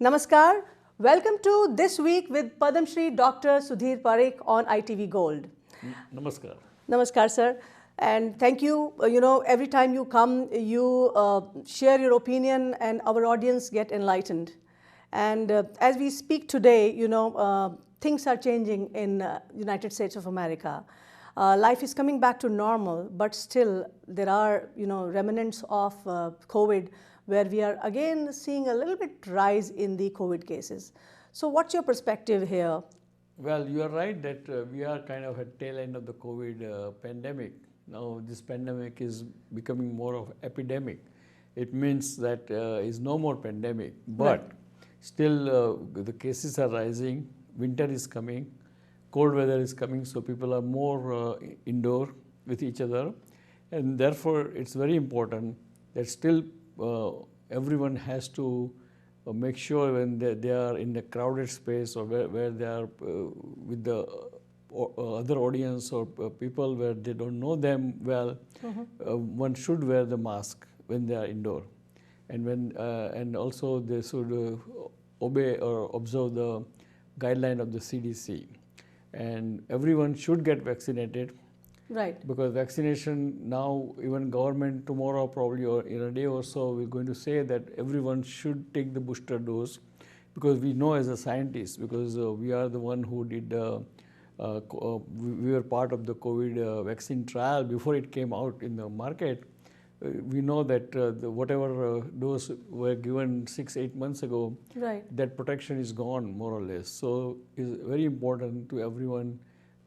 Namaskar. Welcome to This Week with Padma Shri Dr. Sudhir Parikh on ITV Gold. Namaskar. Namaskar, sir. And thank you. Every time you come, you share your opinion and our audience get enlightened. And as we speak today, things are changing in United States of America. Life is coming back to normal, but still there are, remnants of COVID where we are again seeing a little bit rise in the COVID cases. So what's your perspective here? Well, you are right that we are kind of at tail end of the COVID pandemic. Now this pandemic is becoming more of epidemic. It means that is no more pandemic, but still the cases are rising. Winter is coming, cold weather is coming, so people are more indoor with each other, and therefore it's very important that still everyone has to make sure when they are in a crowded space or where they are with the other audience or people where they don't know them well, one should wear the mask when they are indoor, and and also they should obey or observe the guideline of the CDC, and everyone should get vaccinated. Right. Because vaccination now, even government tomorrow probably or in a day or so, we're going to say that everyone should take the booster dose, because we know as a scientist, because we are the one who did, we were part of the COVID vaccine trial before it came out in the market. We know that whatever dose were given 6-8 months ago, that protection is gone more or less. So it's very important to everyone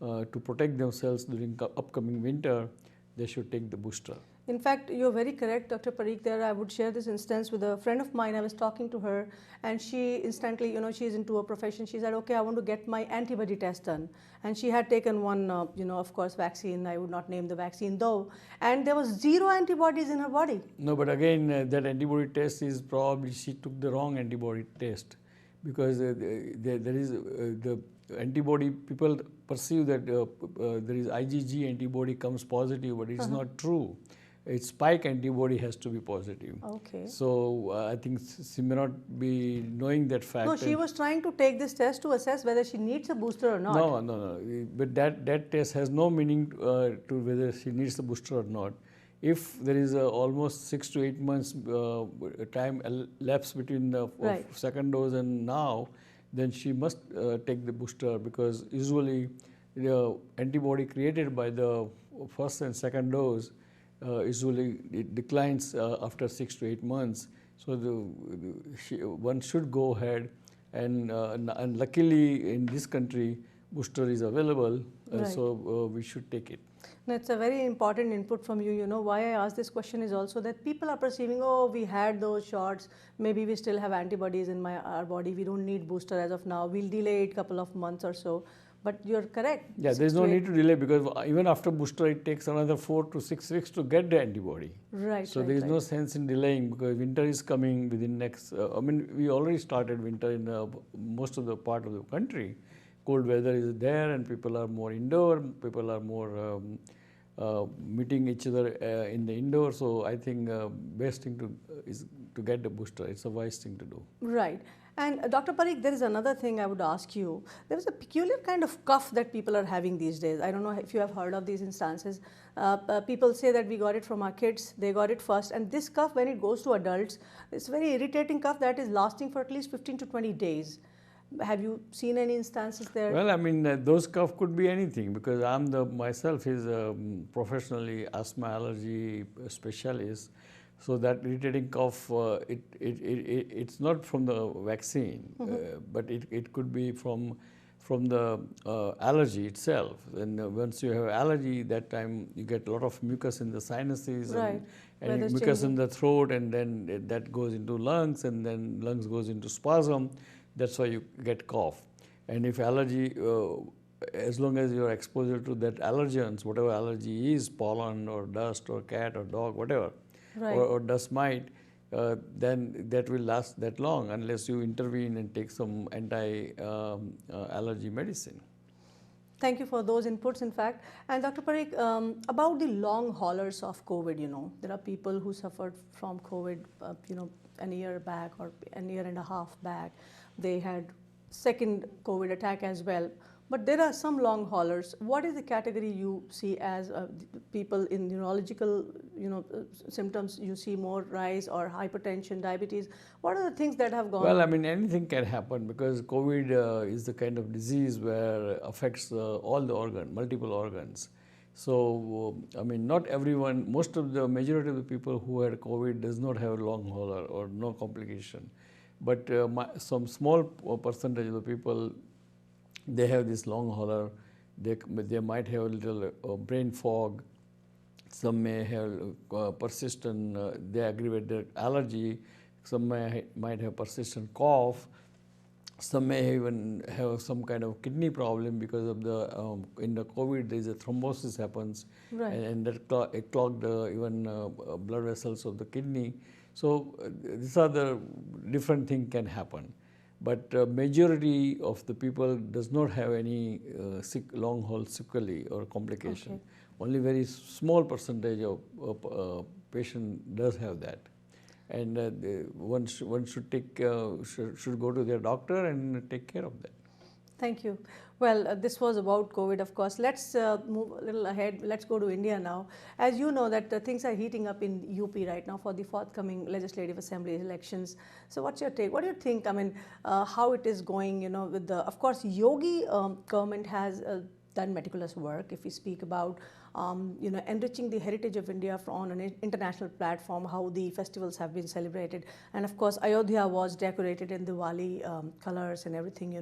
to protect themselves during upcoming winter. They should take the booster. In fact, you're very correct, Dr. Parikh. There, I would share this instance with a friend of mine. I was talking to her, and she instantly, she's into a profession. She said, "Okay, I want to get my antibody test done." And she had taken one, of course, vaccine. I would not name the vaccine though, and there was zero antibodies in her body. No, but again, that antibody test is probably she took the wrong antibody test, because there is the antibody, people perceive that there is IgG antibody comes positive, but it's not true. Its spike antibody has to be positive. Okay. So I think she may not be knowing that fact. No, she was trying to take this test to assess whether she needs a booster or not. No. But that test has no meaning to whether she needs the booster or not. If there is almost 6 to 8 months time elapsed between the second dose and now, then she must take the booster, because usually the antibody created by the first and second dose usually it declines after 6 to 8 months. So one should go ahead, and luckily in this country booster is available, so we should take it. That's a very important input from you. Why I asked this question is also that people are perceiving, oh, we had those shots, maybe we still have antibodies in our body, we don't need booster as of now, we'll delay it a couple of months or so. But you're correct. Yeah, there's no need to delay, because even after booster it takes another 4 to 6 weeks to get the antibody. Right. So there is no sense in delaying, because winter is coming within next, we already started winter in most of the part of the country. Cold weather is there and people are more indoor, people are more meeting each other in the indoor. So I think best thing is to get the booster. It's a wise thing to do. Right. And Dr. Parikh, there is another thing I would ask you. There is a peculiar kind of cough that people are having these days. I don't know if you have heard of these instances. People say that we got it from our kids, they got it first. And this cough, when it goes to adults, it's a very irritating cough that is lasting for at least 15 to 20 days. Have you seen any instances there? Well, those cough could be anything, because myself is professionally asthma allergy specialist. So that irritating cough, it's not from the vaccine, but it could be from the allergy itself. And once you have allergy, that time you get a lot of mucus in the sinuses and mucus in the throat, and then that goes into lungs, and then lungs goes into spasm. That's why you get cough. And if allergy, as long as you are exposed to that allergens, whatever allergy is, pollen or dust or cat or dog, whatever, or dust mite, then that will last that long unless you intervene and take some anti-allergy medicine. Thank you for those inputs, in fact. And Dr. Parikh, about the long haulers of COVID, there are people who suffered from COVID, an year back or an year and a half back. They had second COVID attack as well. But there are some long haulers. What is the category you see as people in neurological, symptoms? You see more rise or hypertension, diabetes. What are the things that have gone? Well, on? I mean, anything can happen because COVID is the kind of disease where affects all the multiple organs. So, I mean, not everyone, majority of the people who had COVID does not have long hauler or no complication. But some small percentage of the people, they have this long hauler. They might have a little brain fog. Some may have persistent, they aggravate their allergy. Some might have persistent cough. Some may even have some kind of kidney problem because of the in the COVID there is a thrombosis happens, Right. and that it clogged even blood vessels of the kidney. So these are the different things can happen. But majority of the people does not have any long haul sequelae or complication. Okay. Only very small percentage of patient does have that, and one should should go to their doctor and take care of that. Thank you. Well, this was about COVID, of course. Let's move a little ahead. Let's go to India now. As you know that things are heating up in UP right now for the forthcoming legislative assembly elections. So what's your take? What do you think? I mean, how it is going, with of course, Yogi government has done meticulous work. If we speak about, enriching the heritage of India on an international platform, how the festivals have been celebrated. And of course, Ayodhya was decorated in Diwali colors and everything,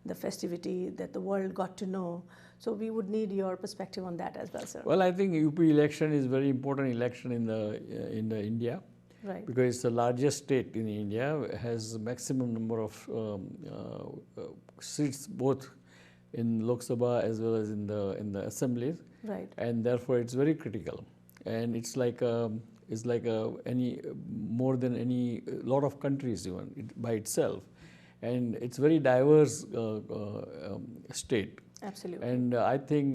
the festivity that the world got to know. So we would need your perspective on that as well, sir. Well, I think UP election is very important election in the India, Right. because it's the largest state in India, has maximum number of seats both in Lok Sabha as well as in the assemblies, Right. and therefore it's very critical, and it's like any more than any lot of countries even by itself. And it's very diverse state. Absolutely. And I think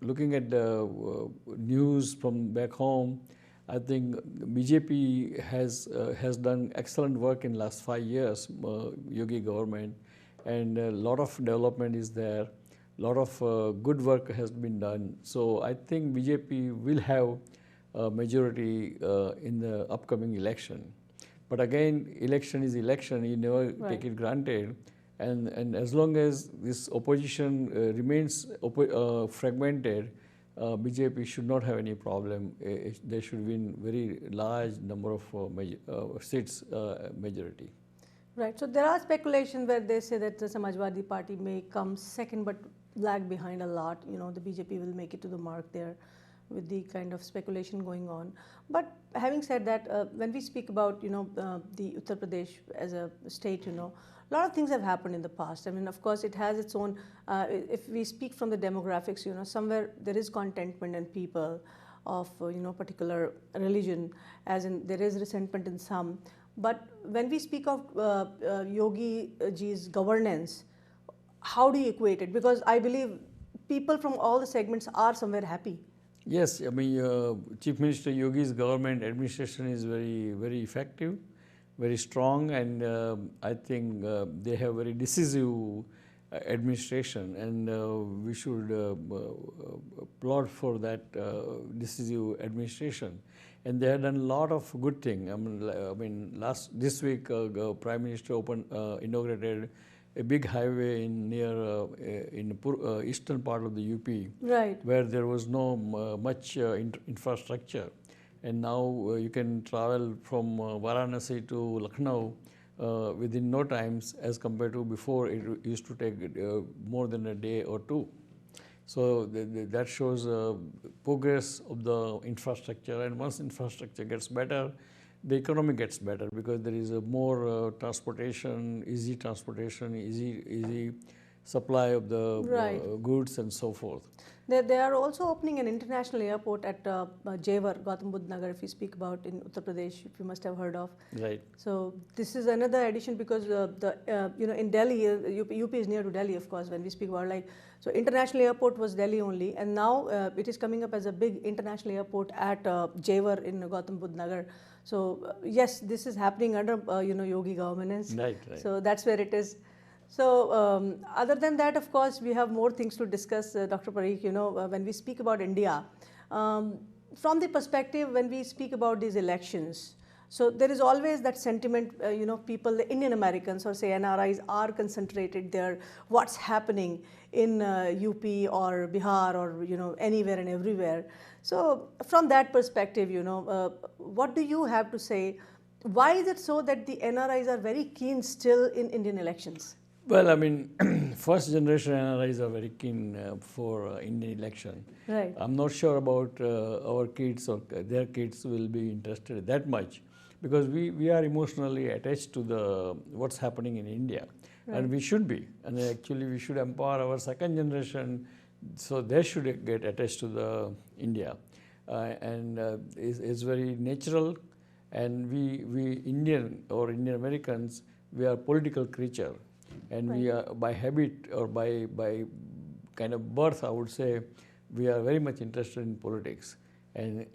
looking at the news from back home, I think BJP has done excellent work in last 5 years, Yogi government, and a lot of development is there. A lot of good work has been done. So I think BJP will have a majority in the upcoming election. But again, election is election. You never Right. take it granted. And as long as this opposition remains fragmented, BJP should not have any problem. They should win very large number of seats majority. Right. So there are speculations where they say that the Samajwadi Party may come second but lag behind a lot. The BJP will make it to the mark there with the kind of speculation going on. But having said that, when we speak about, the Uttar Pradesh as a state, a lot of things have happened in the past. I mean, of course, it has its own, if we speak from the demographics, somewhere there is contentment in people of, particular religion, as in there is resentment in some. But when we speak of Yogi ji's governance, how do you equate it? Because I believe people from all the segments are somewhere happy. Yes, I mean, Chief Minister Yogi's government administration is very, very effective, very strong, and I think they have very decisive administration, and we should applaud for that decisive administration. And they have done a lot of good things. I mean, this week, Prime Minister inaugurated a big highway in eastern part of the UP, Right. where there was no much infrastructure, and now you can travel from Varanasi to Lucknow within no times, as compared to before it used to take more than a day or two. So that shows progress of the infrastructure, and once infrastructure gets better, the economy gets better, because there is a more transportation, easy supply of the Right. goods and so forth. They are also opening an international airport at Jewar, Gautam Budh Nagar, if you speak about in Uttar Pradesh, if you must have heard of. Right. So this is another addition because in Delhi, UP is near to Delhi, of course. When we speak about so international airport was Delhi only, and now it is coming up as a big international airport at Jewar in Gautam Budh Nagar. So yes, this is happening under Yogi governance. Right. So that's where it is. So other than that, of course, we have more things to discuss, Dr. Parikh. When we speak about India, from the perspective when we speak about these elections, so there is always that sentiment, people, the Indian Americans or say NRIs are concentrated there, what's happening in UP or Bihar or, anywhere and everywhere. So from that perspective, what do you have to say? Why is it so that the NRIs are very keen still in Indian elections? Well, I mean, first generation NRIs are very keen for Indian election. Right. I'm not sure about our kids or their kids will be interested that much because we are emotionally attached to what's happening in India. Right. And we should be. And actually we should empower our second generation so they should get attached to the India. It's very natural, and we Indian or Indian Americans, we are political creature. And right. We are by habit or by kind of birth, I would say, we are very much interested in politics and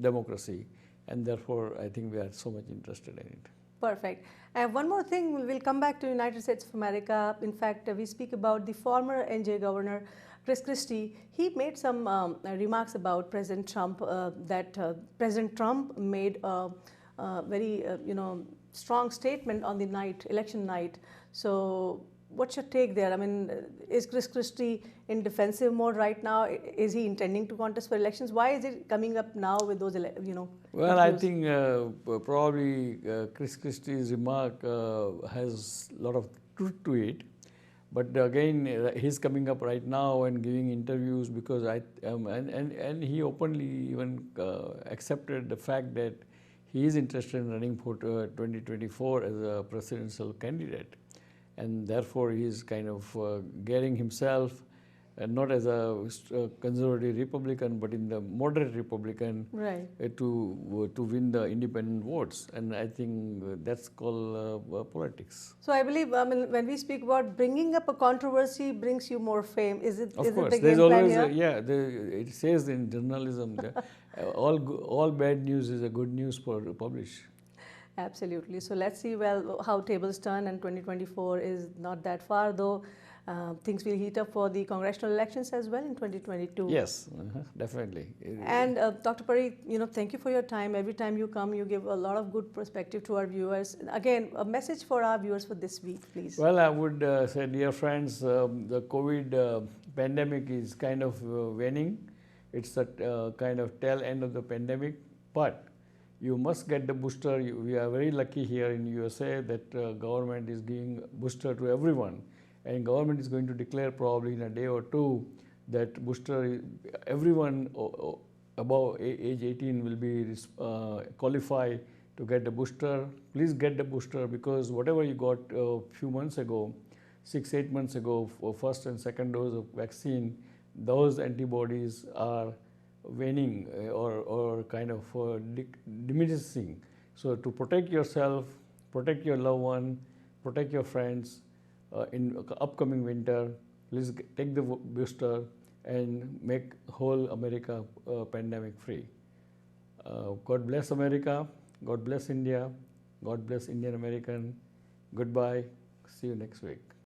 democracy, and therefore I think we are so much interested in it. Perfect. One more thing, we'll come back to United States of America. In fact, we speak about the former NJ governor, Chris Christie. He made some remarks about President Trump, that President Trump made a very, strong statement on the election night. So what's your take there? I mean, is Chris Christie in defensive mode right now? Is he intending to contest for elections? Why is it coming up now with those, Well, interviews? I think probably Chris Christie's remark has a lot of truth to it. But again, he's coming up right now and giving interviews because and he openly even accepted the fact that he is interested in running for 2024 as a presidential candidate, and therefore he is kind of getting himself not as a conservative Republican, but in the moderate Republican, right. To win the independent votes, and I think that's called politics. So I believe, when we speak about bringing up a controversy brings you more fame, is it? Of is course, it the there's game plan always here? it says in journalism that all bad news is a good news for publish. Absolutely. So let's see how tables turn, and 2024 is not that far, though. Things will heat up for the congressional elections as well in 2022. Yes, definitely. And Dr. Parikh, thank you for your time. Every time you come, you give a lot of good perspective to our viewers. Again, a message for our viewers for this week, please. Well, I would say, dear friends, the COVID pandemic is kind of waning. It's a kind of tail end of the pandemic, but you must get the booster. We are very lucky here in USA that government is giving booster to everyone. And government is going to declare probably in a day or two that booster, everyone above age 18 will be qualified to get the booster. Please get the booster, because whatever you got a few months ago, 6-8 months ago, for first and second dose of vaccine, those antibodies are waning or kind of diminishing. So to protect yourself, protect your loved one, protect your friends, in upcoming winter, please take the booster and make whole America pandemic free. God bless America, God bless India, God bless Indian American. Goodbye, see you next week.